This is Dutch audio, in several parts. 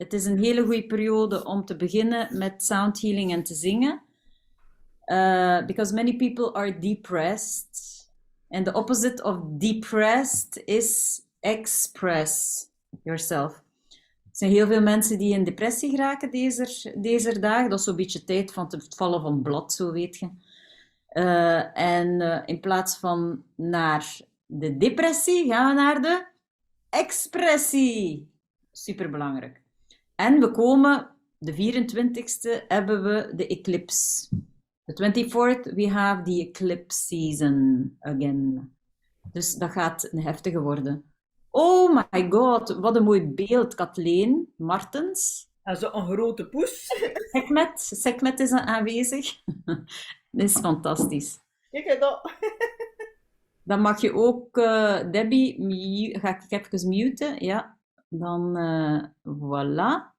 Het is een hele goede periode om te beginnen met sound healing en te zingen. Because many people are depressed. And the opposite of depressed is express yourself. Er zijn heel veel mensen die in depressie geraken deze dagen. Dat is zo'n beetje tijd van het vallen van blad, zo weet je. En in plaats van naar de depressie, gaan we naar de expressie. Superbelangrijk. En we komen, de 24e hebben we de eclipse. De 24th, we have the eclipse season again. Dus dat gaat een heftige worden. Oh my god, wat een mooi beeld, Kathleen Martens. En zo'n grote poes. Sekmet is aanwezig. Dat is fantastisch. Kijk dat. Dan mag je ook, Debbie, ga ik even muten. Ja, dan voilà.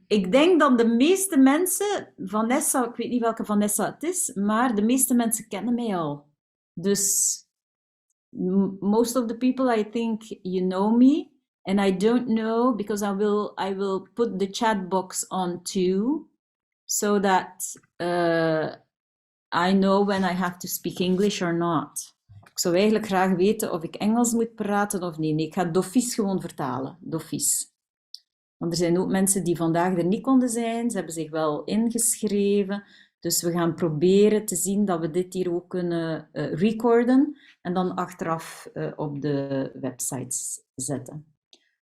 Ik denk dat de meeste mensen, Vanessa, ik weet niet welke Vanessa het is, maar de meeste mensen kennen mij al. Dus most of the people, I think you know me, and I don't know because I will put the chat box on too, so that I know when I have to speak English or not. Ik zou eigenlijk graag weten of ik Engels moet praten of niet. Nee, ik ga d'office gewoon vertalen. D'office. Want er zijn ook mensen die vandaag er niet konden zijn. Ze hebben zich wel ingeschreven. Dus we gaan proberen te zien dat we dit hier ook kunnen recorden. En dan achteraf op de websites zetten.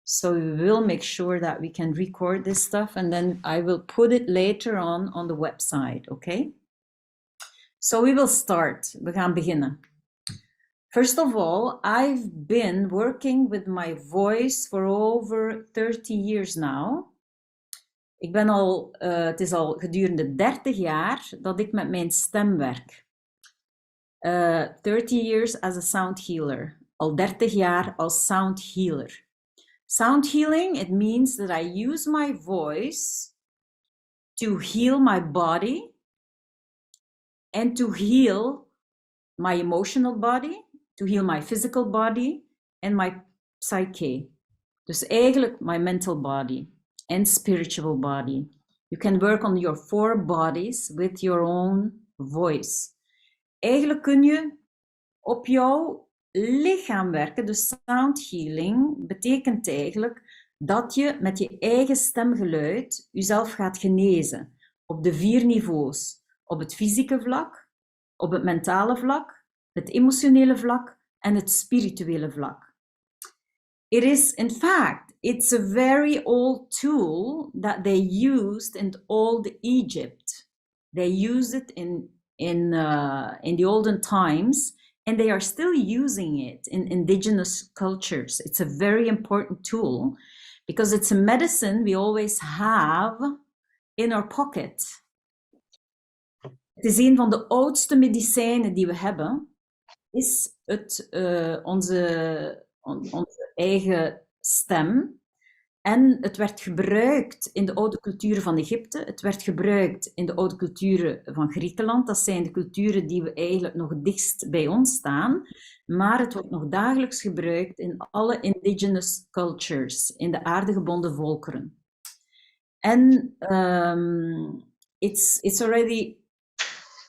So we will make sure that we can record this stuff. And then I will put it later on the website. Okay? So we will start. We gaan beginnen. First of all, I've been working with my voice for over 30 years now. Het is al gedurende 30 jaar dat ik met mijn stem werk. 30 years as a sound healer. Al 30 jaar als sound healer. Sound healing, it means that I use my voice to heal my body and to heal my emotional body, to heal my physical body and my psyche. Dus eigenlijk my mental body and spiritual body. You can work on your 4 bodies with your own voice. Eigenlijk kun je op jouw lichaam werken. Dus sound healing betekent eigenlijk dat je met je eigen stemgeluid jezelf gaat genezen. Op de 4 niveaus. Op het fysieke vlak, op het mentale vlak, het emotionele vlak en het spirituele vlak. It is, in fact, it's a very old tool that they used in old Egypt. They used it in the olden times, and they are still using it in indigenous cultures. It's a very important tool because it's a medicine we always have in our pocket. Het is een van de oudste medicijnen die we hebben, is onze eigen stem. En het werd gebruikt in de oude culturen van Egypte, het werd gebruikt in de oude culturen van Griekenland. Dat zijn de culturen die we eigenlijk nog dichtst bij ons staan. Maar het wordt nog dagelijks gebruikt in alle indigenous cultures, in de aardgebonden volkeren. En it's already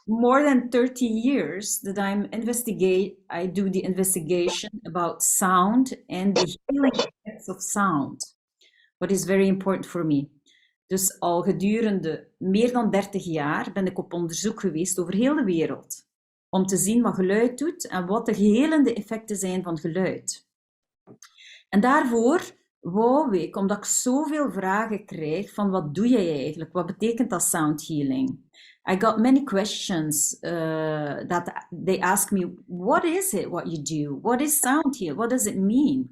more than 30 years that I do the investigation about sound and the healing effects of sound. What is very important for me. Dus al gedurende meer dan 30 jaar ben ik op onderzoek geweest over heel de wereld. Om te zien wat geluid doet en wat de helende effecten zijn van geluid. En daarvoor wou ik, omdat ik zoveel vragen krijg van wat doe jij eigenlijk? Wat betekent dat sound healing? I got many questions that they ask me, what is it what you do? What is sound healing? What does it mean?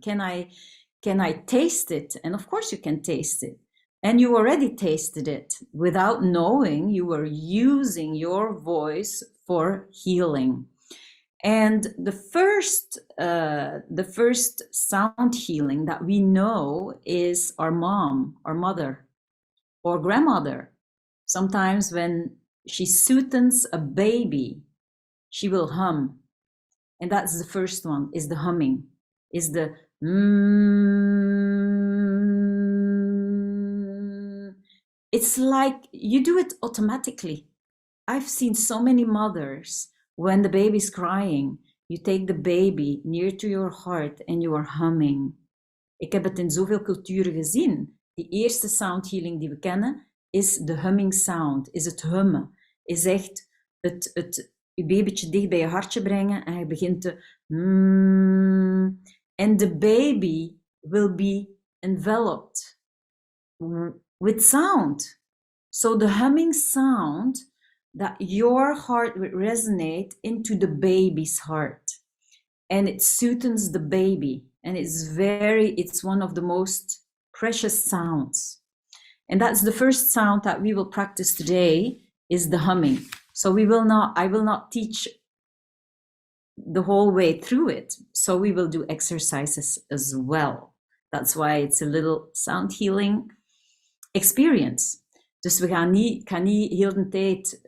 Can I taste it? And of course you can taste it. And you already tasted it. Without knowing, you were using your voice for healing. And the first sound healing that we know is our mom, our mother, or grandmother. Sometimes when she soothes a baby, she will hum. And that's the first one, is the humming, is the it's like you do it automatically. I've seen so many mothers, when the baby's crying, you take the baby near to your heart and you are humming. Ik heb het in zoveel culturen gezien. Die eerste sound healing die we kennen, is de humming sound, is het hummen. Is echt je babytje dicht bij je hartje brengen en je begint te... And the baby will be enveloped with sound. So the humming sound, that your heart will resonate into the baby's heart. And it soothes the baby. And it's one of the most precious sounds. And that's the first sound that we will practice today, is the humming. So I will not teach the whole way through it. So we will do exercises as well. That's why it's a little sound healing experience. Dus ik ga niet heel de tijd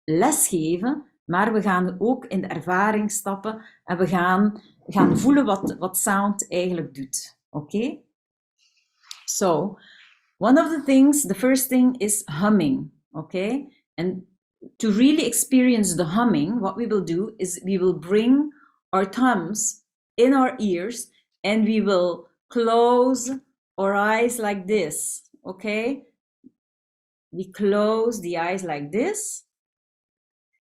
lesgeven, maar we gaan ook in de ervaring stappen en we gaan voelen wat sound eigenlijk doet. Oké? So, the first thing is humming. Okay? And to really experience the humming, what we will do is we will bring our thumbs in our ears and we will close our eyes like this. Okay? We close the eyes like this,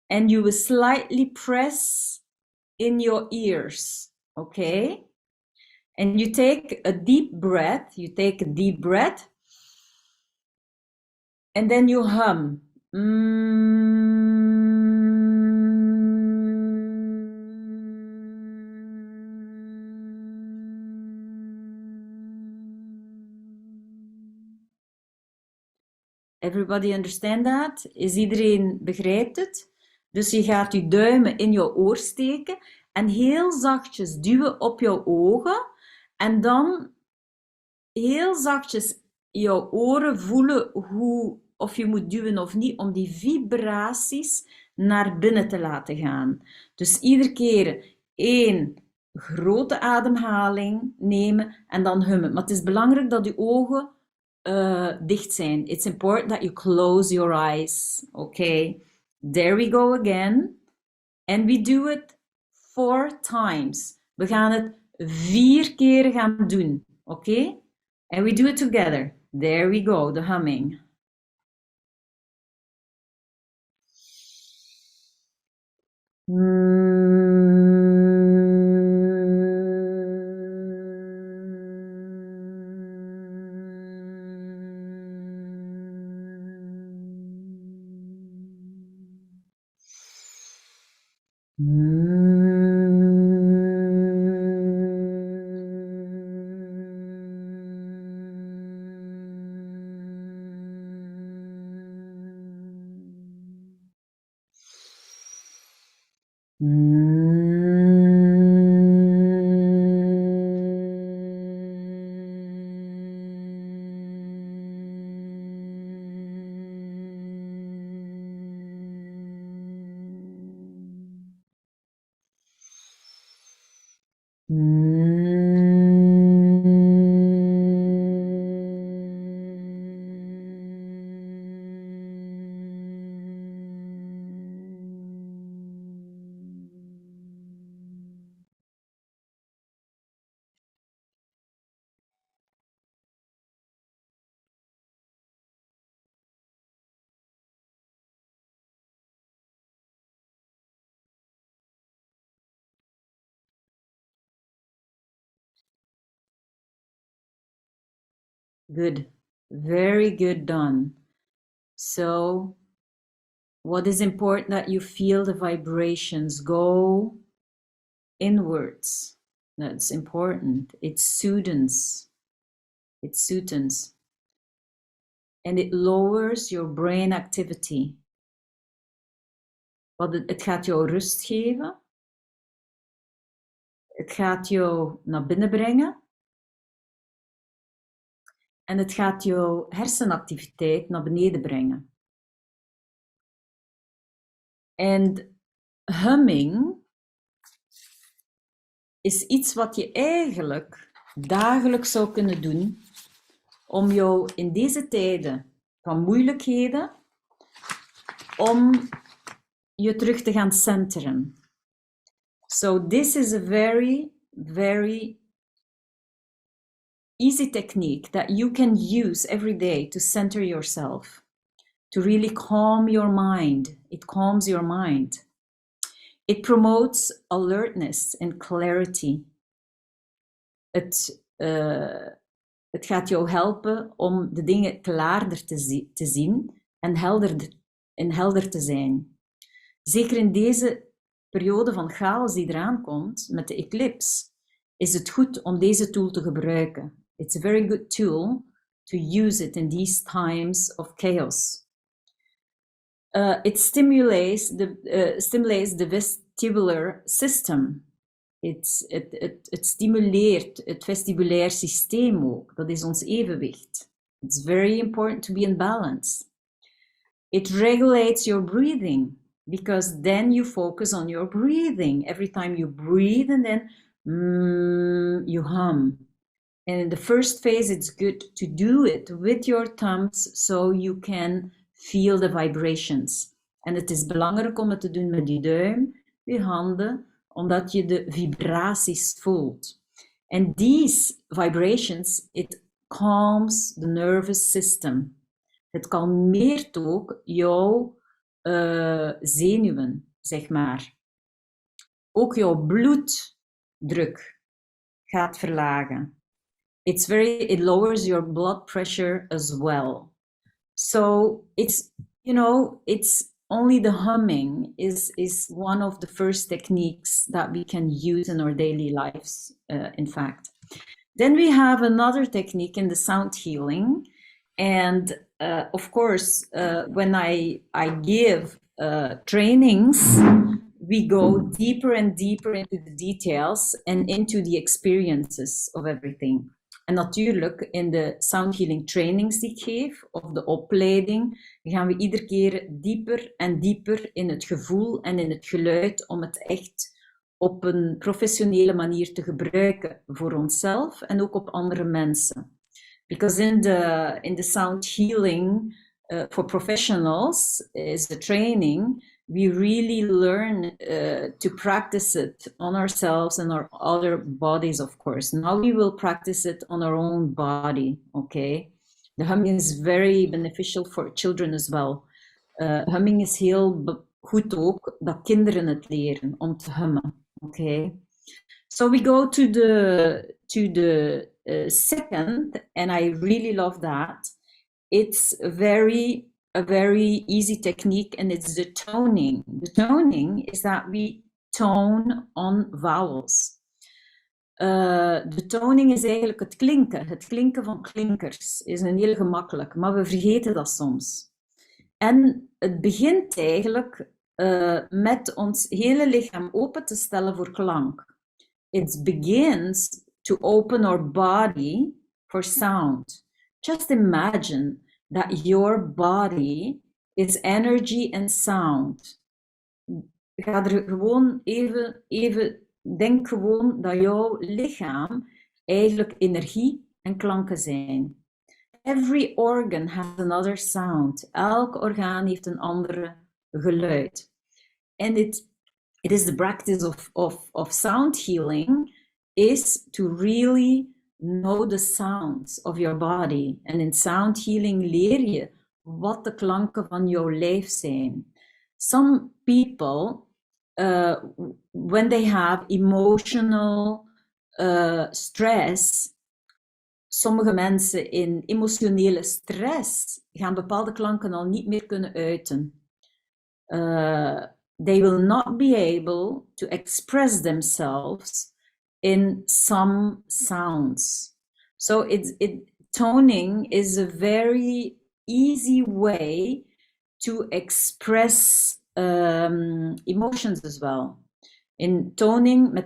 and you will slightly press in your ears, okay? And you take a deep breath, and then you hum. Everybody understand that? Is iedereen begrijpt het? Dus je gaat je duimen in je oor steken en heel zachtjes duwen op jouw ogen en dan heel zachtjes jouw oren voelen of je moet duwen of niet, om die vibraties naar binnen te laten gaan. Dus iedere keer 1 grote ademhaling nemen en dan hummen. Maar het is belangrijk dat je ogen dicht zijn. It's important that you close your eyes. Okay, there we go again. And we do it 4 times. We gaan het 4 keer gaan doen. Okay? And we do it together. There we go, the humming. Good. Very good done. So, what is important that you feel the vibrations go inwards. That's important. It soothes. It soothes. And it lowers your brain activity. Het gaat jou rust geven. Het gaat jou naar binnen brengen. En het gaat jouw hersenactiviteit naar beneden brengen. En humming is iets wat je eigenlijk dagelijks zou kunnen doen om jou in deze tijden van moeilijkheden om je terug te gaan centeren. So this is a very, very easy technique that you can use every day to center yourself, to really calm your mind. It calms your mind. It promotes alertness and clarity. Het gaat jou helpen om de dingen klaarder te zien en helder te zijn. Zeker in deze periode van chaos die eraan komt met de eclipse, is het goed om deze tool te gebruiken. It's a very good tool to use it in these times of chaos. It stimulates the vestibular system. Het stimuleert het vestibulair systeem ook. Dat is ons evenwicht. It's very important to be in balance. It regulates your breathing, because then you focus on your breathing. Every time you breathe and then you hum. And in the first phase, it's good to do it with your thumbs so you can feel the vibrations. En het is belangrijk om het te doen met je duim, je handen, omdat je de vibraties voelt. And these vibrations, it calms the nervous system. Het kalmeert ook jouw zenuwen, zeg maar. Ook jouw bloeddruk gaat verlagen. It lowers your blood pressure as well. So it's only the humming is one of the first techniques that we can use in our daily lives, in fact. Then we have another technique in the sound healing. And of course, when I give trainings, we go deeper and deeper into the details and into the experiences of everything. En natuurlijk, in de sound healing trainings die ik geef, of de opleiding, gaan we iedere keer dieper en dieper in het gevoel en in het geluid om het echt op een professionele manier te gebruiken voor onszelf en ook op andere mensen. Because in the sound healing for professionals is the training, we really learn to practice it on ourselves and our other bodies, of course. Now we will practice it on our own body, okay? The humming is very beneficial for children as well. Humming is heel goed ook dat kinderen het leren om te hummen, okay? So we go to the second, and I really love that. It's a very easy technique, and it's the toning. The toning is that we tone on vowels. De toning is eigenlijk het klinken. Het klinken van klinkers is een heel gemakkelijk, maar we vergeten dat soms. En het begint eigenlijk met ons hele lichaam open te stellen voor klank. It begins to open our body for sound. Just imagine that your body is energy and sound. Ga er gewoon even denk gewoon dat jouw lichaam eigenlijk energie en klanken zijn. Every organ has another sound. Elk orgaan heeft een andere geluid. And it is the practice of sound healing is to really know the sounds of your body. En in sound healing leer je wat de klanken van jouw lijf zijn. Some people, when they have emotional stress, sommige mensen in emotionele stress gaan bepaalde klanken al niet meer kunnen uiten. They will not be able to express themselves in some sounds. So toning is a very easy way to express emotions as well. Met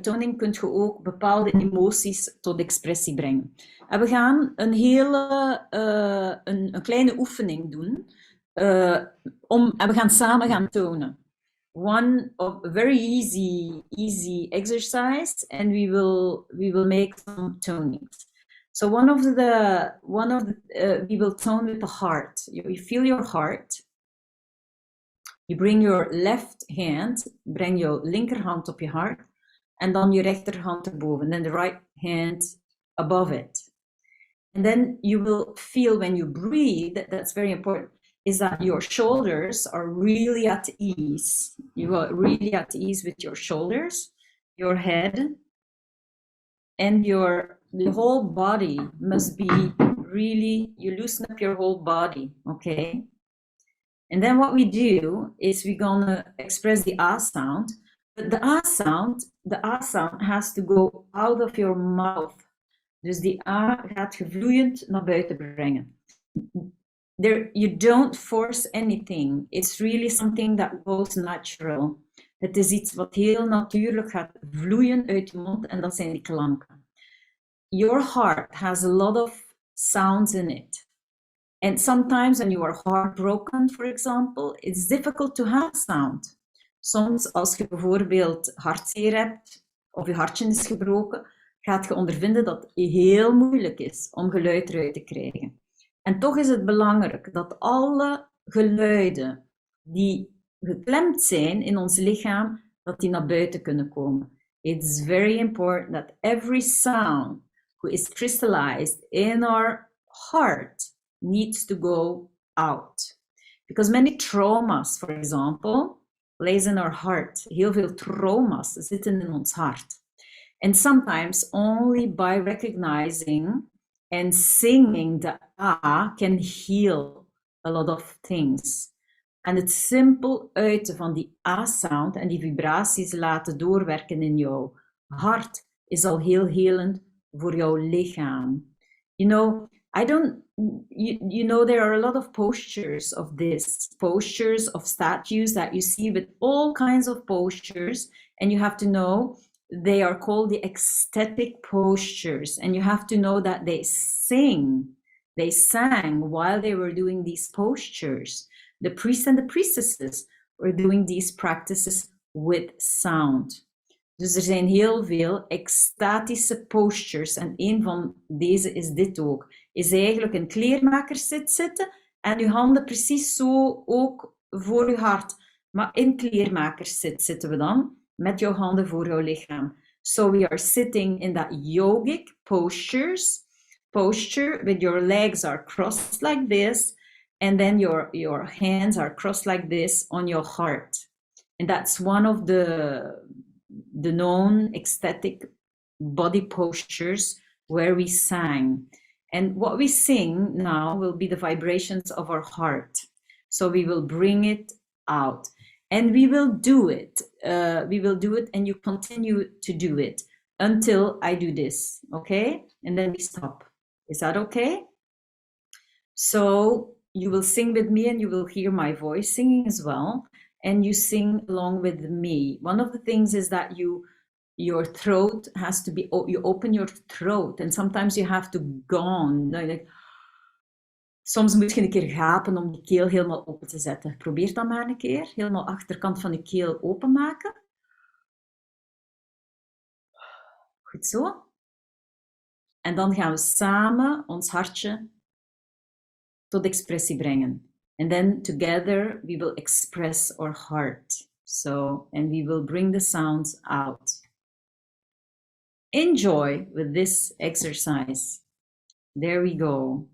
toning kun je ook bepaalde emoties tot expressie brengen. En we gaan een kleine oefening doen. En we gaan samen gaan tonen. One of very easy exercise, and we will make some tonings. So we will tone with the heart. You feel your heart. Je brengt je left hand, breng je linkerhand op je hart. En dan je rechterhand erboven. And then the right hand above it. And then you will feel when you breathe, that's very important, is that your shoulders are really at ease. You are really at ease with your shoulders, your head, and the whole body must be really, you loosen up your whole body, okay? And then what we do is we're gonna express the A sound, but the A sound has to go out of your mouth. Dus die A gaat je vloeiend naar buiten brengen. You don't force anything. It's really something that goes natural. Het is iets wat heel natuurlijk gaat vloeien uit je mond en dat zijn die klanken. Your heart has a lot of sounds in it. And sometimes when you are heartbroken, for example, it's difficult to have sound. Soms als je bijvoorbeeld hartzeer hebt of je hartje is gebroken, gaat je ondervinden dat het heel moeilijk is om geluid eruit te krijgen. En toch is het belangrijk dat alle geluiden die geklemd zijn in ons lichaam, dat die naar buiten kunnen komen. It's very important that every sound who is crystallized in our heart needs to go out. Because many traumas, for example, lays in our heart. Heel veel trauma's zitten in ons hart. And sometimes only by recognizing and singing the A can heal a lot of things. En het simpel uiten van die A-sound en die vibraties laten doorwerken in jouw hart is al heel helend voor jouw lichaam. You know, there are a lot of postures of this, postures of statues that you see with all kinds of postures, and you have to know they are called the ecstatic postures, and you have to know that they sang while they were doing these postures. The priests and the priestesses were doing these practices with sound. Dus er zijn heel veel extatische postures en een van deze is dit ook. Is eigenlijk een kleermakerszit zitten en je handen precies zo ook voor je hart. Maar in kleermakerszit zitten we dan met jouw handen voor jouw lichaam. So we are sitting in that yogic posture with your legs are crossed like this and then your hands are crossed like this on your heart. And that's one of the known ecstatic body postures where we sang. And what we sing now will be the vibrations of our heart. So we will bring it out. And we will do it. And you continue to do it until I do this, okay? And then we stop. Is that okay? So you will sing with me and you will hear my voice singing as well. And you sing along with me. One of the things is that your throat has to be, you open your throat and sometimes you have to gone. Like, soms moet je een keer gapen om die keel helemaal open te zetten. Probeer dat maar een keer. Helemaal achterkant van je keel openmaken. Goed zo. En dan gaan we samen ons hartje tot expressie brengen. And then together we will express our heart. So, and we will bring the sounds out. Enjoy with this exercise. There we go.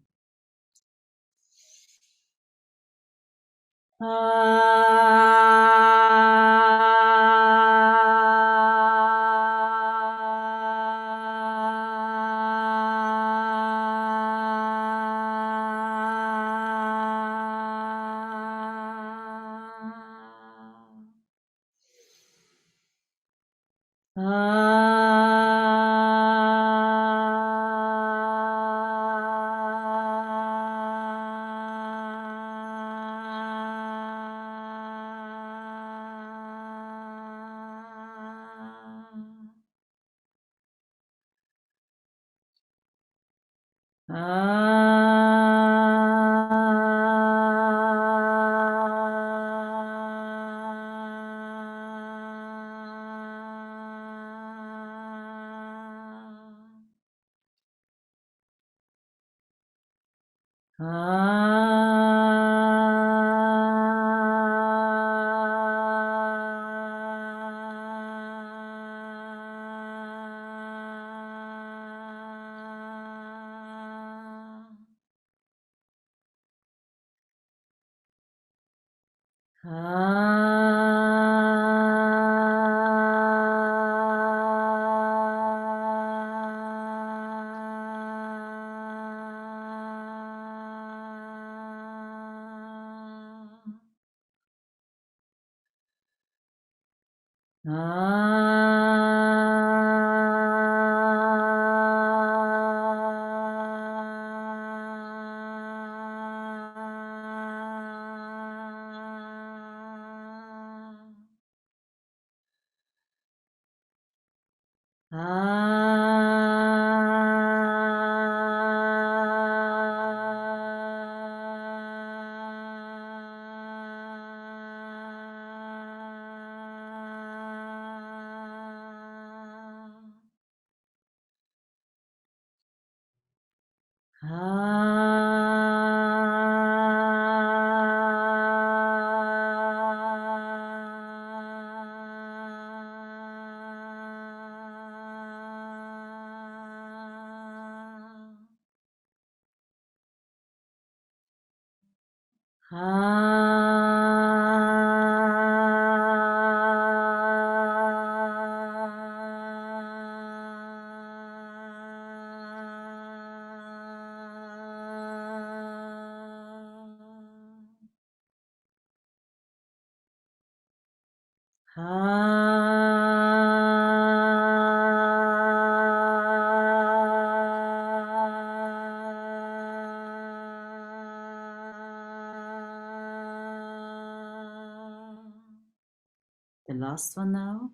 The last one now.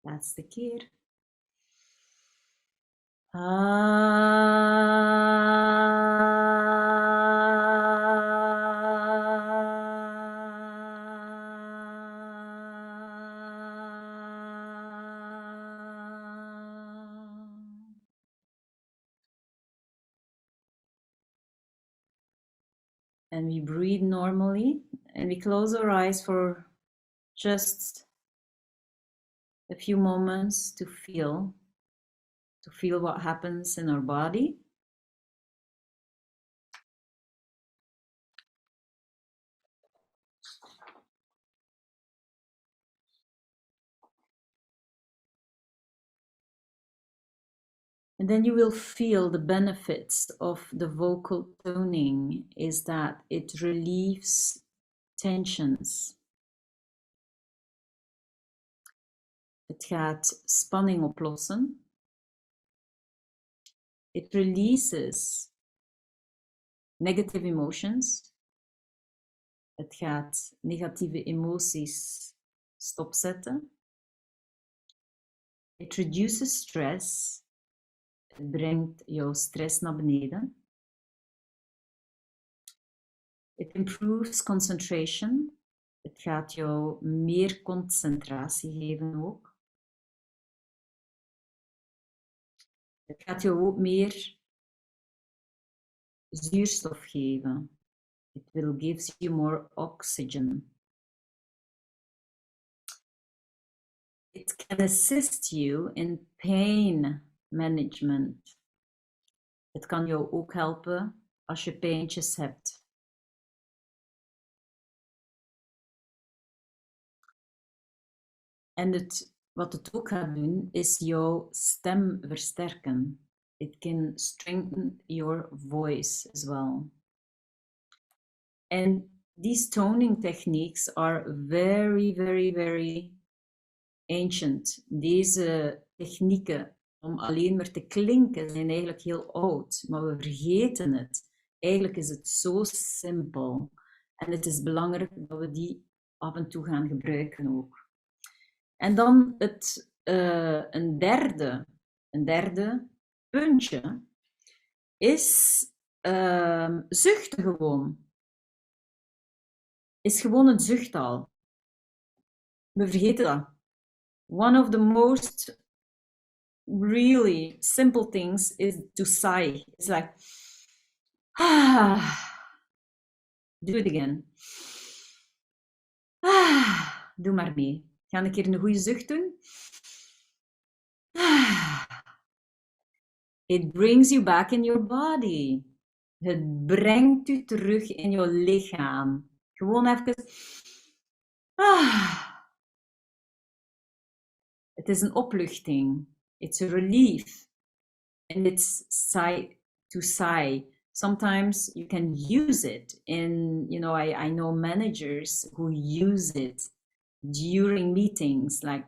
Laatste keer. And we breathe normally and we close our eyes for just a few moments to feel what happens in our body. And then you will feel the benefits of the vocal toning is that it relieves tensions. Het gaat spanning oplossen. It releases negative emotions. Het gaat negatieve emoties stopzetten. It reduces stress. Het brengt jouw stress naar beneden. It improves concentration. Het gaat jou meer concentratie geven ook. Het gaat jou ook meer zuurstof geven. It will give you more oxygen. It can assist you in pain management. Het kan jou ook helpen als je pijntjes hebt. En wat het ook gaat doen, is jouw stem versterken. It can strengthen your voice as well. And these toning techniques are very, very, very ancient. Deze technieken om alleen maar te klinken zijn eigenlijk heel oud, maar we vergeten het. Eigenlijk is het zo simpel. En het is belangrijk dat we die af en toe gaan gebruiken ook. En dan een derde puntje is zuchten gewoon. Is gewoon het zuchttaal. We vergeten dat. One of the most really simple things is to sigh. It's like, Do it again. Doe maar mee. Ga een keer een goede zucht doen. It brings you back in your body. Het brengt u terug in je lichaam. Gewoon even. Het is een opluchting. It's a relief. And it's sigh to sigh. Sometimes you can use it in, I know managers who use it during meetings. Like,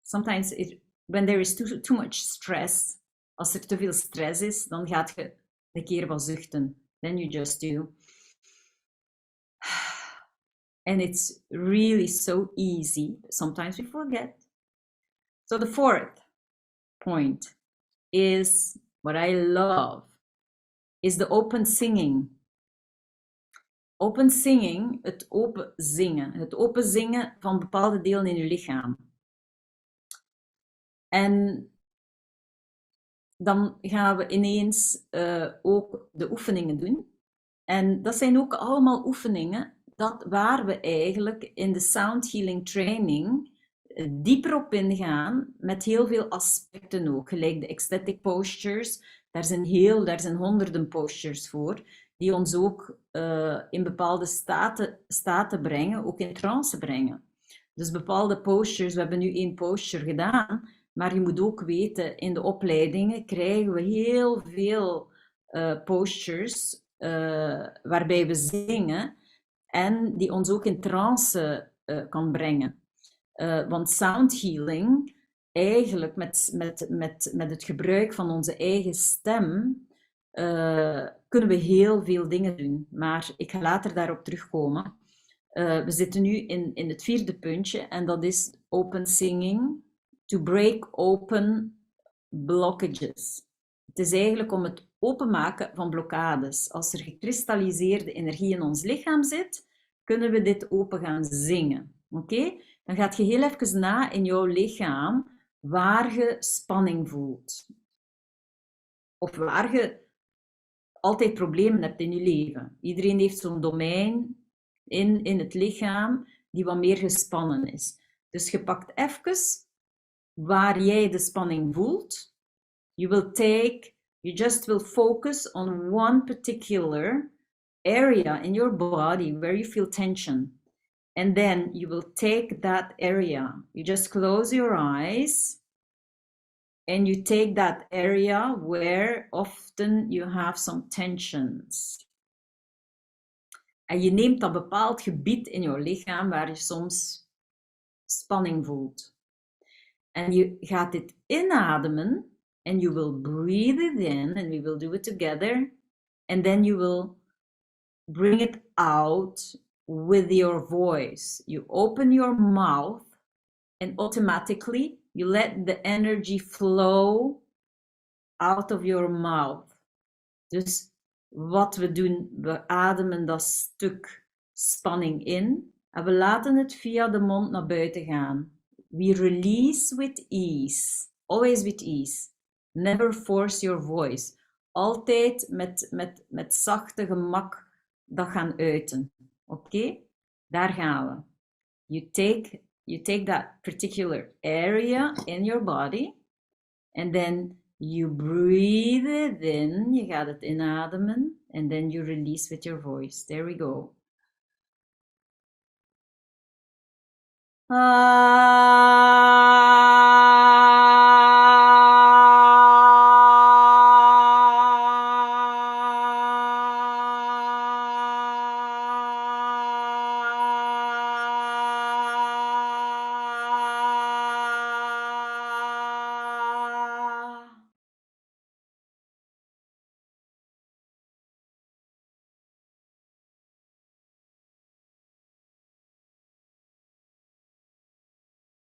sometimes when there is too much stress, als er te veel stress is, dan gaat je een keer wat zuchten. Then you just do. And it's really so easy. Sometimes we forget. So the fourth point is what I love is the open singing. Open singing, het open zingen. Het open zingen van bepaalde delen in je lichaam. En dan gaan we ineens ook de oefeningen doen. En dat zijn ook allemaal oefeningen waar we eigenlijk in de Sound Healing Training dieper op ingaan, met heel veel aspecten ook. Gelijk de ecstatic postures, daar zijn honderden postures voor, die ons ook in bepaalde staten brengen, ook in trance brengen. Dus bepaalde postures, we hebben nu 1 posture gedaan, maar je moet ook weten, in de opleidingen krijgen we heel veel postures waarbij we zingen en die ons ook in trance kan brengen. Want sound healing, eigenlijk met het gebruik van onze eigen stem, kunnen we heel veel dingen doen. Maar ik ga later daarop terugkomen. We zitten nu in het 4e puntje en dat is open singing to break open blockages. Het is eigenlijk om het openmaken van blokkades. Als er gekristalliseerde energie in ons lichaam zit, kunnen we dit open gaan zingen. Oké? Dan gaat je heel even na in jouw lichaam waar je spanning voelt. Of waar je altijd problemen hebt in je leven. Iedereen heeft zo'n domein in het lichaam die wat meer gespannen is. Dus je pakt even waar jij de spanning voelt. You just will focus on one particular area in your body where you feel tension. And then you will take that area. You just close your eyes and you take that area where often you have some tensions. En je neemt dat bepaald gebied in je lichaam waar je soms spanning voelt. En je gaat dit inademen. And you will breathe it in, and we will do it together. And then you will bring it out with your voice. You open your mouth, and automatically you let the energy flow out of your mouth. Dus wat we doen, we ademen dat stuk spanning in, en we laten het via de mond naar buiten gaan. We release with ease, always with ease. Never force your voice. Altijd met zachte gemak dat gaan uiten. Oké? Daar gaan we. You take that particular area in your body. And then you breathe it in. Je gaat het inademen. And then you release with your voice. There we go.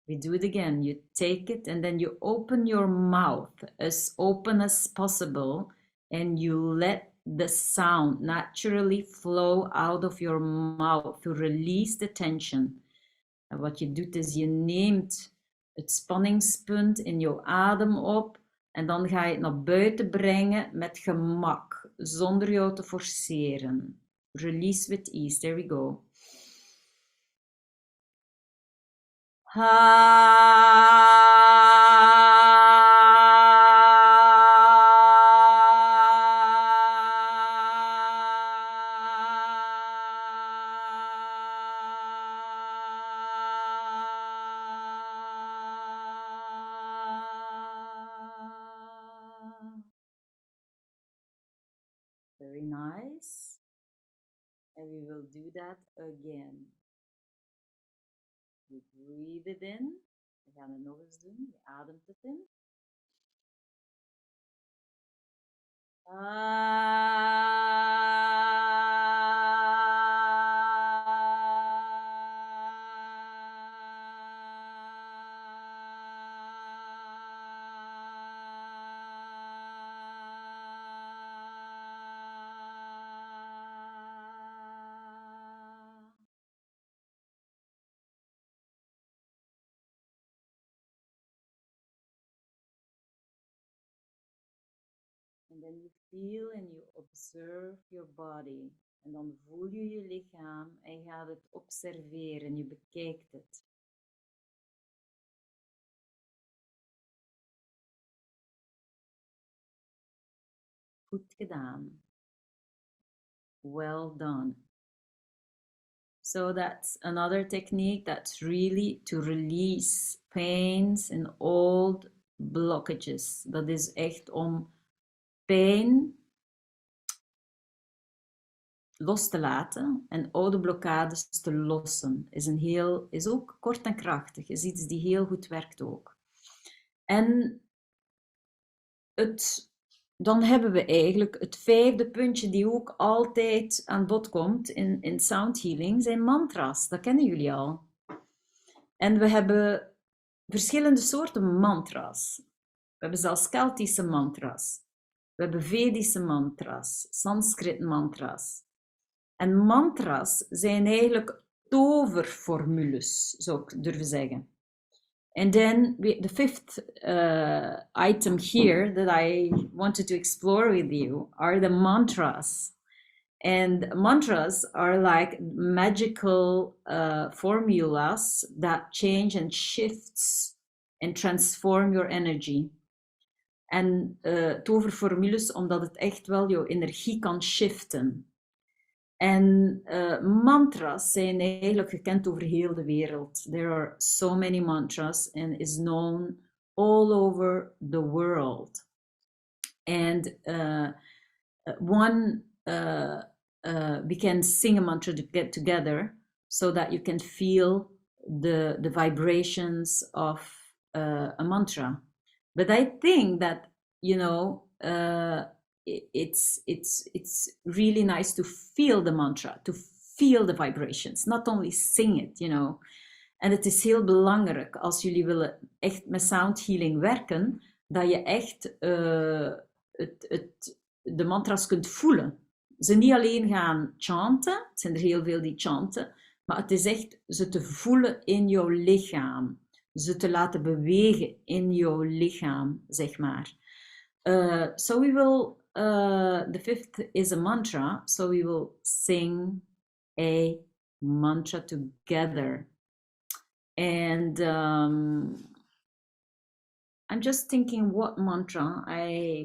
We do it again. You take it and then you open your mouth as open as possible and you let the sound naturally flow out of your mouth to release the tension. En wat je doet is je neemt het spanningspunt in jouw adem op en dan ga je het naar buiten brengen met gemak. zonder jou te forceren. Release with ease. There we go. Very nice. And we will do that again. Je breathe it in. We gaan het nog eens doen. Je ademt het in. And then you feel and you observe your body. En dan voel je je lichaam en je gaat het observeren. Je bekijkt het. Goed gedaan. Well done. So that's another technique that's really to release pains and old blockages. Dat is echt om pijn los te laten en oude blokkades te lossen. Is ook kort en krachtig. Is iets die heel goed werkt ook. En dan hebben we eigenlijk het vijfde puntje die ook altijd aan bod komt in sound healing, zijn mantra's. Dat kennen jullie al. En we hebben verschillende soorten mantra's. We hebben zelfs Keltische mantra's. We hebben Vedische mantra's, Sanskrit mantra's. En mantra's zijn eigenlijk toverformules, zou ik durven zeggen. And then the fifth item here that I wanted to explore with you are the mantras. And mantras are like magical formulas that change and shifts and transform your energy. En toverformules omdat het echt wel jouw energie kan shiften. En mantras zijn eigenlijk gekend over heel de wereld. There are so many mantras and is known all over the world. And we can sing a mantra to get together so that you can feel the vibrations of a mantra. But I think that, it's really nice to feel the mantra, to feel the vibrations, not only sing it, En het is heel belangrijk als jullie willen echt met sound healing werken, dat je echt de mantra's kunt voelen. Ze niet alleen gaan chanten, het zijn er heel veel die chanten, maar het is echt ze te voelen in jouw lichaam. Ze te laten bewegen in jouw lichaam, zeg maar. So we will, the fifth is a mantra, so we will sing a mantra together. And I'm just thinking what mantra.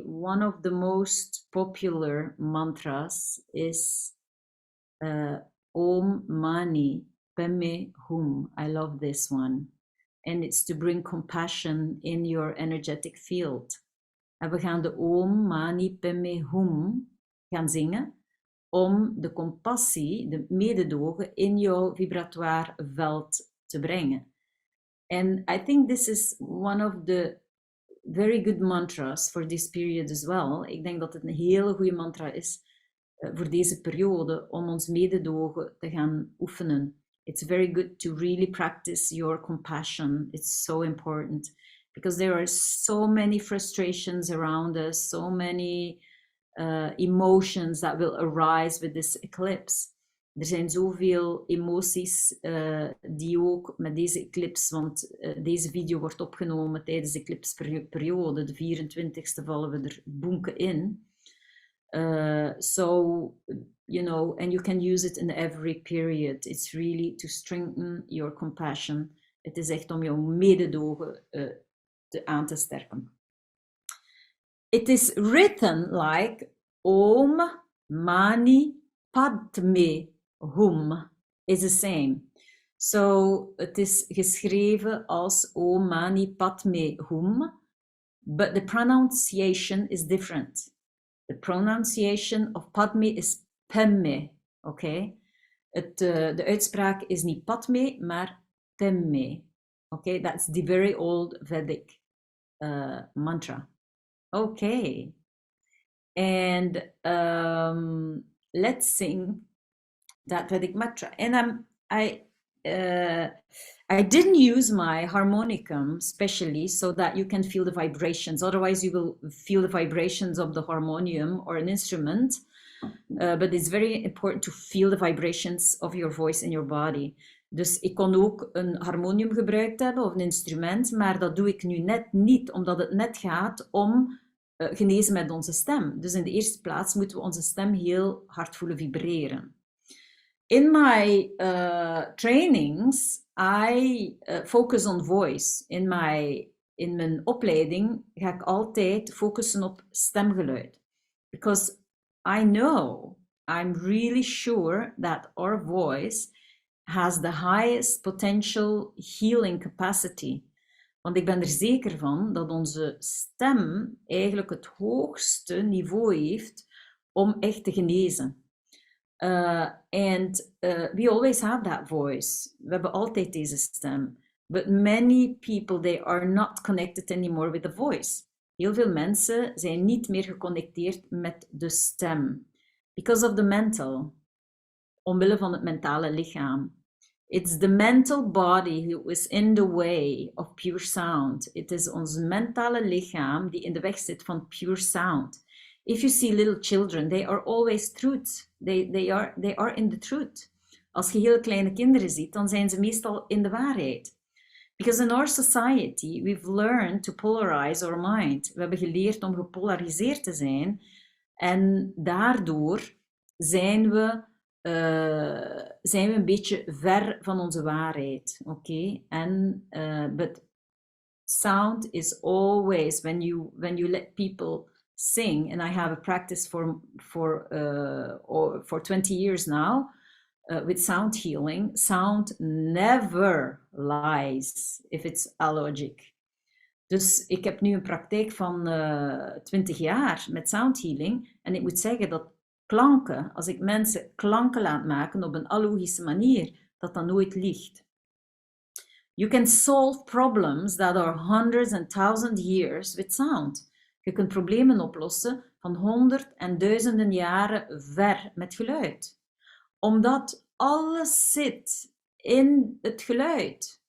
One of the most popular mantras is Om Mani Padme Hum. I love this one. And it's to bring compassion in your energetic field. En we gaan de Om Mani Padme Hum gaan zingen om de compassie, de mededogen in jouw vibratoire veld te brengen. And I think this is one of the very good mantras for this period as well. Ik denk dat het een hele goede mantra is voor deze periode om ons mededogen te gaan oefenen. It's very good to really practice your compassion. It's so important because there are so many frustrations around us, so many emotions that will arise with this eclipse. Er zijn zoveel emoties die ook met deze eclipse, want deze video wordt opgenomen tijdens de eclipseperiode, de 24e vallen we er boenken in. So, you know, and you can use it in every period. It's really to strengthen your compassion. Het is echt om jouw mededogen aan te sterken. It is written like Om Mani Padme Hum is the same. So het is geschreven als Om Mani Padme Hum, but the pronunciation is different. The pronunciation of Padme is Pemme, oké? De uitspraak is niet Padme, maar Pemme. Okay, that's the very old Vedic mantra. Okay, and let's sing that Vedic mantra. And I didn't use my harmonicum specially so that you can feel the vibrations. Otherwise, you will feel the vibrations of the harmonium or an instrument. But it's very important to feel the vibrations of your voice in your body. Dus ik kon ook een harmonium gebruikt hebben of een instrument, maar dat doe ik nu net niet, omdat het net gaat om genezen met onze stem. Dus in de eerste plaats moeten we onze stem heel hard voelen vibreren. In my trainings, I focus on voice. In mijn opleiding ga ik altijd focussen op stemgeluid. Because I know, I'm really sure that our voice has the highest potential healing capacity. Want ik ben er zeker van dat onze stem eigenlijk het hoogste niveau heeft om echt te genezen. And we always have that voice. We hebben altijd deze stem. But many people, they are not connected anymore with the voice. Heel veel mensen zijn niet meer geconnecteerd met de stem. Because of the mental. Omwille van het mentale lichaam. It's the mental body who is in the way of pure sound. Het is ons mentale lichaam die in de weg zit van pure sound. If you see little children, they are always truth. They are in the truth. Als je heel kleine kinderen ziet, dan zijn ze meestal in de waarheid. Because in our society, we've learned to polarize our mind. We hebben geleerd om gepolariseerd te zijn. En daardoor zijn we een beetje ver van onze waarheid. Oké? But sound is always, when you let people sing, and I have a practice for 20 years now, with sound healing, sound never lies if it's allogic. Dus ik heb nu een praktijk van 20 jaar met sound healing en ik moet zeggen dat klanken, als ik mensen klanken laat maken op een allogische manier, dat nooit liegt. You can solve problems that are hundreds and thousands years with sound. Je kunt problemen oplossen van 100 en duizenden jaren ver met geluid. Omdat alles zit in het geluid.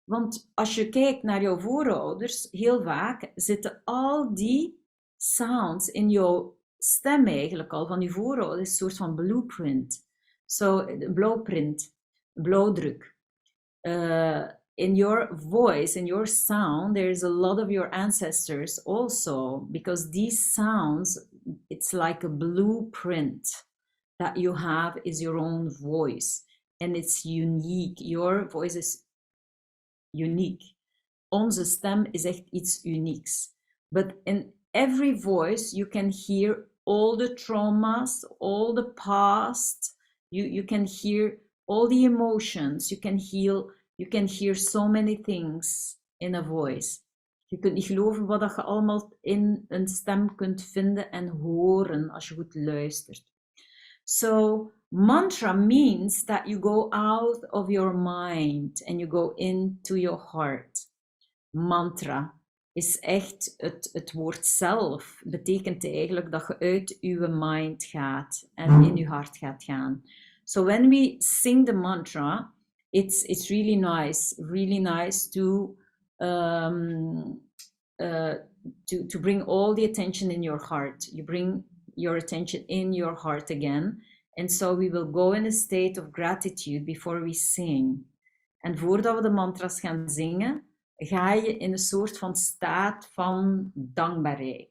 Want als je kijkt naar jouw voorouders, heel vaak zitten al die sounds in jouw stem eigenlijk al van je voorouders, een soort van blueprint. Blauwdruk. In your voice, in your sound, there is a lot of your ancestors also, because these sounds, it's like a blueprint that you have is your own voice. And it's unique. Your voice is unique. Onze stem is echt iets unieks. But in every voice, you can hear all the traumas, all the past. You can hear all the emotions. You can hear so many things in a voice. Je kunt niet geloven wat je allemaal in een stem kunt vinden en horen als je goed luistert. So, mantra means that you go out of your mind and you go into your heart. Mantra is echt het woord zelf. Betekent eigenlijk dat je uit je mind gaat en in je hart gaat gaan. So when we sing the mantra, it's really nice to bring all the attention in your heart. You bring your attention in your heart again. And so we will go in a state of gratitude before we sing. En voordat we de mantras gaan zingen, ga je in een soort van staat van dankbaarheid.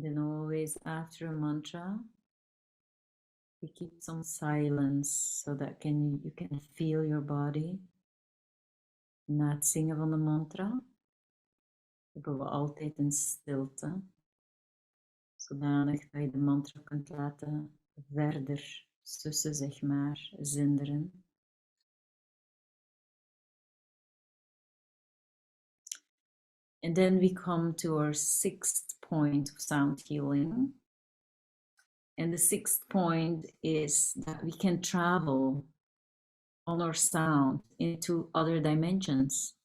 Then always after a mantra, we keep some silence so that you can feel your body. Na het zingen van de mantra hebben we altijd een stilte, zodanig dat je de mantra kunt laten verder sussen, zeg maar, zinderen. And then we come to our sixth point of sound healing. And the sixth point is that we can travel on our sound into other dimensions.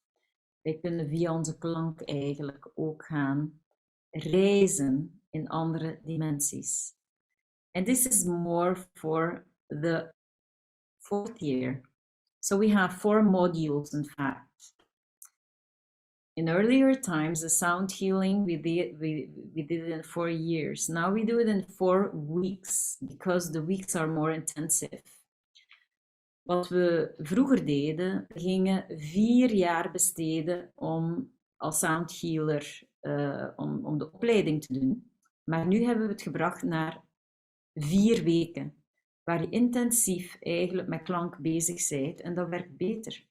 Wij kunnen via onze klank eigenlijk ook gaan reizen in andere dimensies. And this is more for the fourth year. So we have 4 modules, in fact. In earlier times, the sound healing, we did it in 4 years. Now we do it in 4 weeks, because the weeks are more intensive. Wat we vroeger deden, we gingen 4 jaar besteden om als sound healer, om de opleiding te doen. Maar nu hebben we het gebracht naar 4 weken, waar je intensief eigenlijk met klank bezig bent en dat werkt beter.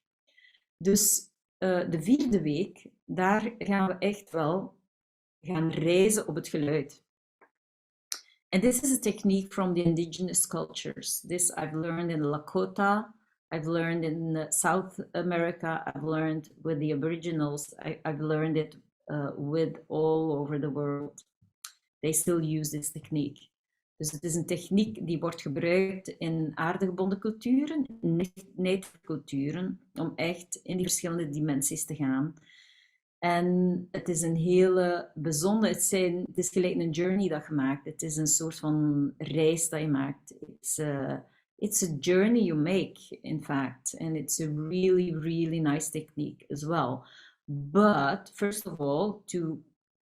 Dus de 4e week, daar gaan we echt wel gaan reizen op het geluid. And this is a technique from the indigenous cultures. This I've learned in Lakota, I've learned in South America, I've learned with the Aboriginals, I've learned it with all over the world. They still use this technique. Dus het is een techniek die wordt gebruikt in aardgebonden culturen, native culturen, om echt in die verschillende dimensies te gaan. En het is een hele bijzondere, het is gelijk een journey dat je maakt. Het is een soort van reis dat je maakt. It's a journey you make, in fact. And it's a really, really nice technique as well. But first of all,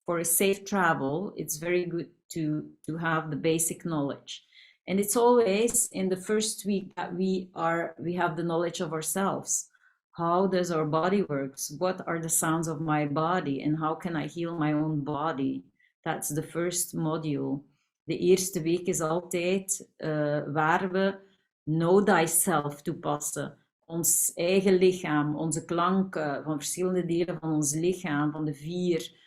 for a safe travel, it's very good to have the basic knowledge. And it's always in the first week that we have the knowledge of ourselves. How does our body works? What are the sounds of my body? And how can I heal my own body? That's the first module. De eerste week is altijd waar we know thyself toepassen. Ons eigen lichaam, onze klanken van verschillende delen van ons lichaam, van de 4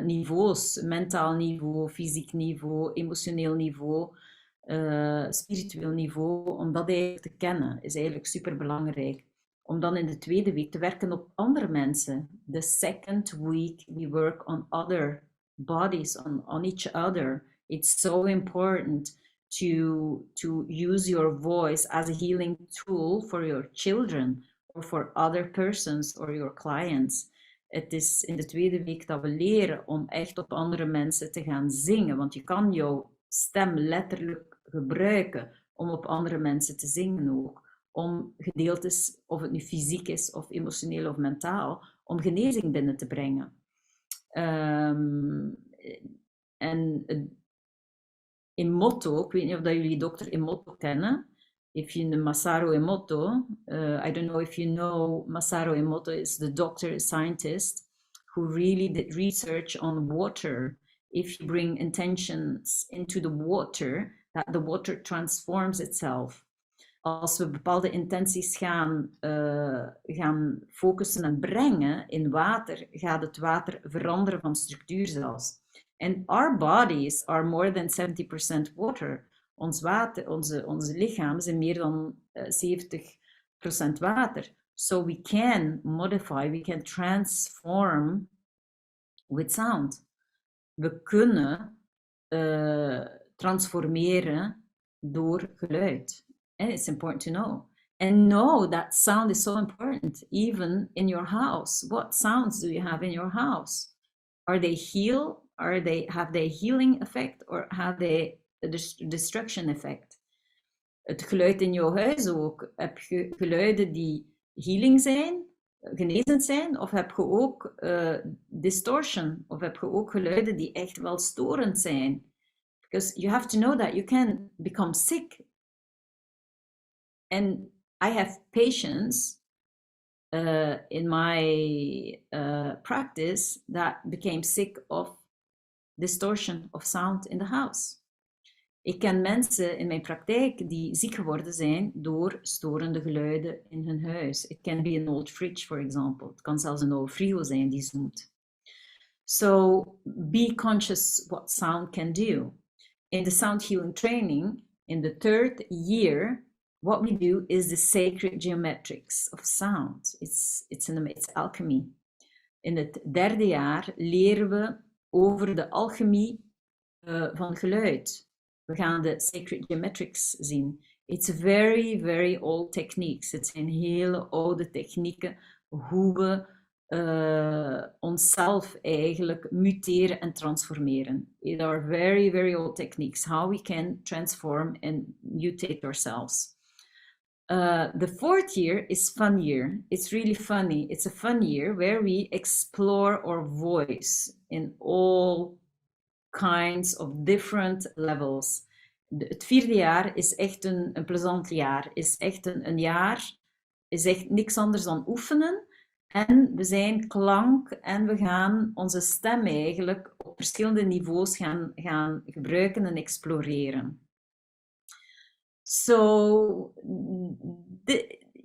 niveaus. Mentaal niveau, fysiek niveau, emotioneel niveau, spiritueel niveau. Om dat eigenlijk te kennen is eigenlijk super belangrijk. Om dan in de 2e week te werken op andere mensen. The second week we work on other bodies, on each other. It's so important to use your voice as a healing tool for your children or for other persons or your clients. Het is in de 2e week dat we leren om echt op andere mensen te gaan zingen, want je kan jouw stem letterlijk gebruiken om op andere mensen te zingen ook. Om gedeeltes, of het nu fysiek is of emotioneel of mentaal, om genezing binnen te brengen. En Emoto, ik weet niet of dat jullie dokter Emoto kennen. If you know Masaru Emoto, I don't know if you know, Masaru Emoto is the doctor, scientist, who really did research on water. If you bring intentions into the water, that the water transforms itself. Als we bepaalde intenties gaan focussen en brengen in water, gaat het water veranderen van structuur zelfs. And our bodies are more than 70% water. Onze lichamen zijn meer dan 70% water. So we can modify, we can transform with sound. We kunnen transformeren door geluid. And it's important to know. And know that sound is so important, even in your house. What sounds do you have in your house? Are they have they healing effect or have they a destruction effect? Het geluid in jouw huis ook. Heb je geluiden die healing zijn, genezend zijn, of heb je ook distortion? Of heb je ook geluiden die echt wel storend zijn? Because you have to know that you can become sick. And I have patients in my practice that became sick of distortion of sound in the house. Ik ken mensen in mijn praktijk die ziek geworden zijn door storende geluiden in hun huis. It can be an old fridge, for example. Het kan zelfs een oude frigo zijn die zoomt. So be conscious what sound can do. In the sound healing training, in the 3rd year, what we do is the sacred geometrics of sound. It's alchemy. In het 3e jaar leren we over de alchemie van geluid. We gaan de sacred geometrics zien. It's very, very old techniques. Het zijn hele oude technieken hoe we onszelf eigenlijk muteren en transformeren. It are very, very old techniques. How we can transform and mutate ourselves. The 4th year is fun year. It's really funny. It's a fun year where we explore our voice in all kinds of different levels. Het 4e jaar is echt een plezant jaar. Is echt een jaar, is echt niks anders dan oefenen. En we zijn klank en we gaan onze stem eigenlijk op verschillende niveaus gaan gebruiken en exploreren. So,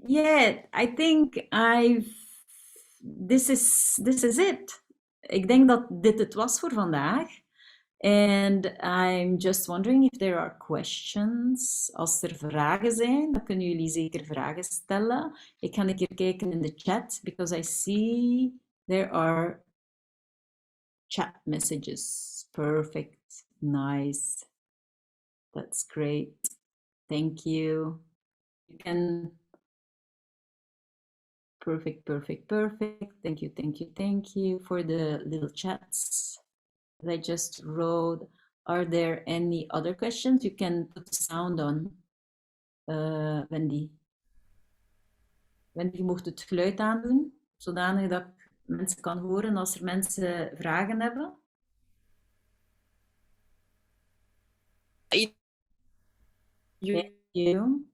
yeah, I think this is it. Ik denk dat dit het was voor vandaag. And I'm just wondering if there are questions. Als er vragen zijn, dan kunnen jullie zeker vragen stellen. Ik ga een keer kijken in de chat, because I see there are chat messages. Perfect, nice. That's great. Thank you. You can... Perfect, perfect, perfect. Thank you, thank you, thank you for the little chats that I just wrote. Are there any other questions? You can put the sound on, Wendy. Wendy, je mocht het geluid aandoen, zodanig dat ik mensen kan horen als er mensen vragen hebben. Thank you.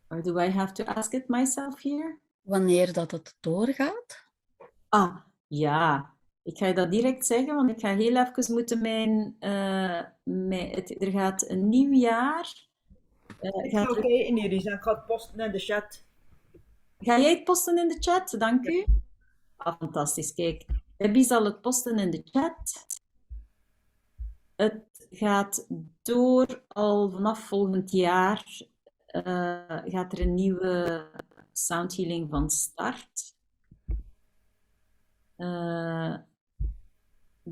Or do I have to ask it myself here? Wanneer dat het doorgaat? Ah, ja. Ik ga je dat direct zeggen, want ik ga heel even moeten er gaat een nieuw jaar. Ik ga kijken hier eens en ik ga het posten in de chat. Ga jij het posten in de chat? Dank u. Ah, fantastisch. Kijk, Debbie zal het posten in de chat. Het gaat door al vanaf volgend jaar. Gaat er een nieuwe sound healing van start.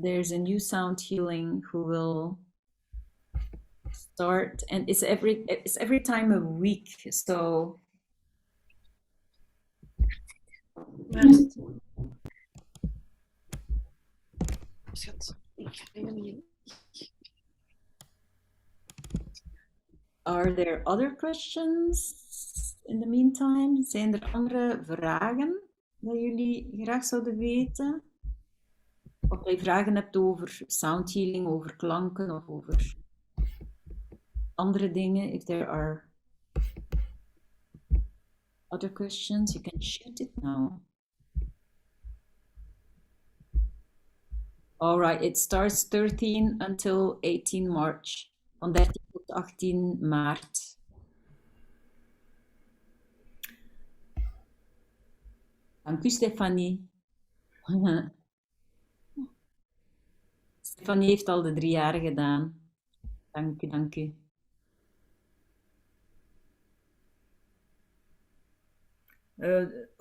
There's a new sound healing who will start, and it's every time a week. So Schat, ik ga niet. Are there other questions in the meantime? Zijn er andere vragen dat jullie graag zouden weten? Of je vragen hebt over sound healing, over klanken of over andere dingen. If there are other questions, you can shoot it now. All right, it starts 13 until 18 March. Van 13 tot 18 maart. Dank u, Stefanie. Stefanie heeft al de 3 jaar gedaan. Dank u, dank u.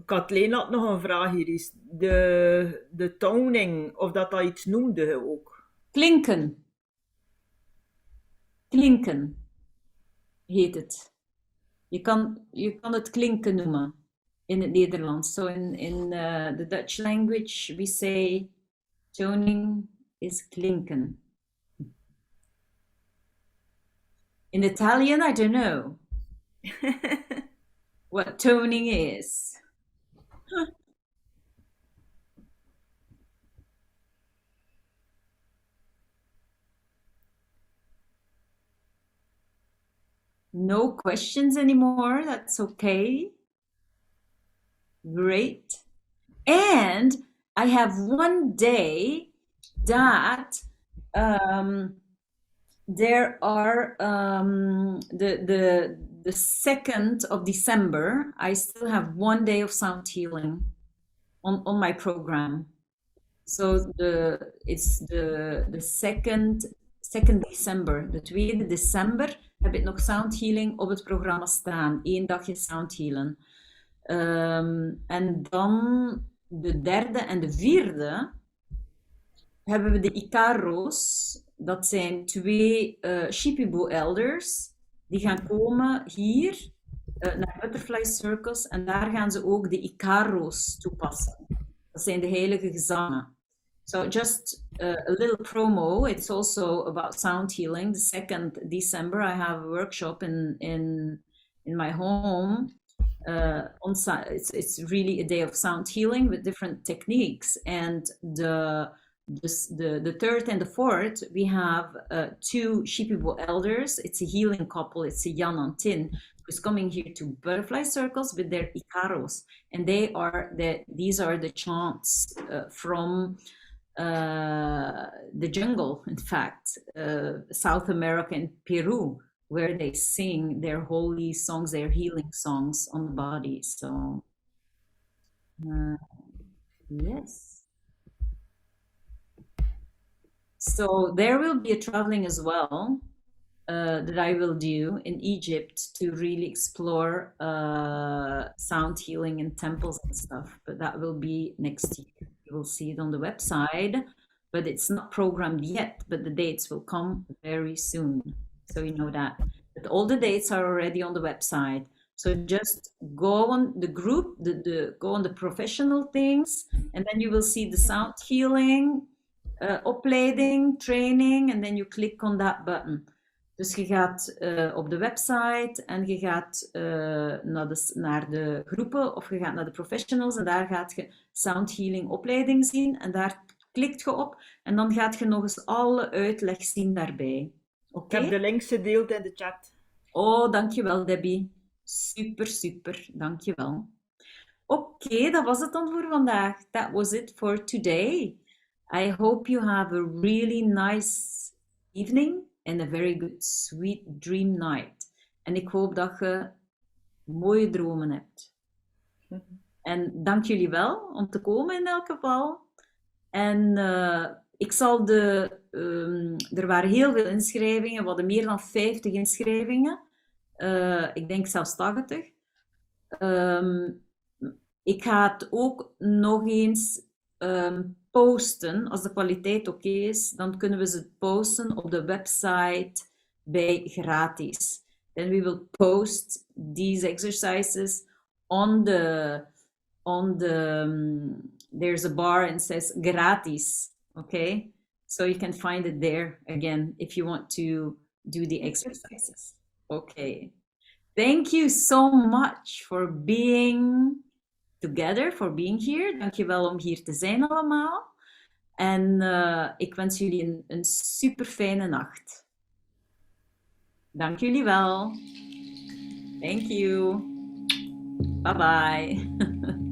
Kathleen had nog een vraag hier eens. De toning, of dat iets noemde je ook? Klinken. Klinken heet het. Je kan het klinken noemen in het Nederlands. So in the Dutch language we say toning is klinken. In Italian, I don't know what toning is. No questions anymore. That's okay. Great. And I have one day that, there are the 2nd of December, I still have 1 day of sound healing on my program. So it's the 2nd December. De 2e december heb ik nog sound healing op het programma staan. 1 dagje sound healen. En dan de 3e en de 4e hebben we de Icaro's. Dat zijn 2 Shipibo elders. Die gaan komen hier naar Butterfly Circles. En daar gaan ze ook de Icaro's toepassen. Dat zijn de heilige gezangen. So just a little promo. It's also about sound healing. The 2nd December, I have a workshop in my home. It's really a day of sound healing with different techniques. And the 3rd and the 4th, we have 2 Shipibo elders. It's a healing couple. It's a Jan and Tin who's coming here to Butterfly Circles with their Icaros, and these are the chants from the jungle, in fact, South America and Peru, where they sing their holy songs, their healing songs on the body. So, yes. So there will be a traveling as well that I will do in Egypt to really explore sound healing in temples and stuff. But that will be next year. You will see it on the website, but it's not programmed yet. But the dates will come very soon, so you know that. But all the dates are already on the website. So just go on the group, go on the professional things, and then you will see the sound healing. Opleiding, training, and then you click on that button. Dus je gaat op de website en je gaat naar de groepen of je gaat naar de professionals en daar gaat je sound healing opleiding zien en daar klikt je op en dan gaat je nog eens alle uitleg zien daarbij. Ik heb de links gedeeld in de chat. Oh, dankjewel Debbie. Super, super. Dankjewel. Oké, dat was het dan voor vandaag. That was it for today. I hope you have a really nice evening and a very good sweet dream night. En ik hoop dat je mooie dromen hebt. En dank jullie wel om te komen in elk geval. En ik zal er waren heel veel inschrijvingen, we hadden meer dan 50 inschrijvingen. Ik denk zelfs 80. Ik ga het ook nog eens posten. Als de kwaliteit oké is, dan kunnen we ze posten op de website bij gratis. Then we will post these exercises on the there's a bar and says gratis, okay? So you can find it there again if you want to do the exercises. Okay. Thank you so much for being together, for being here. Dankjewel om hier te zijn allemaal. En ik wens jullie een super fijne nacht. Dank jullie wel. Thank you. Bye bye.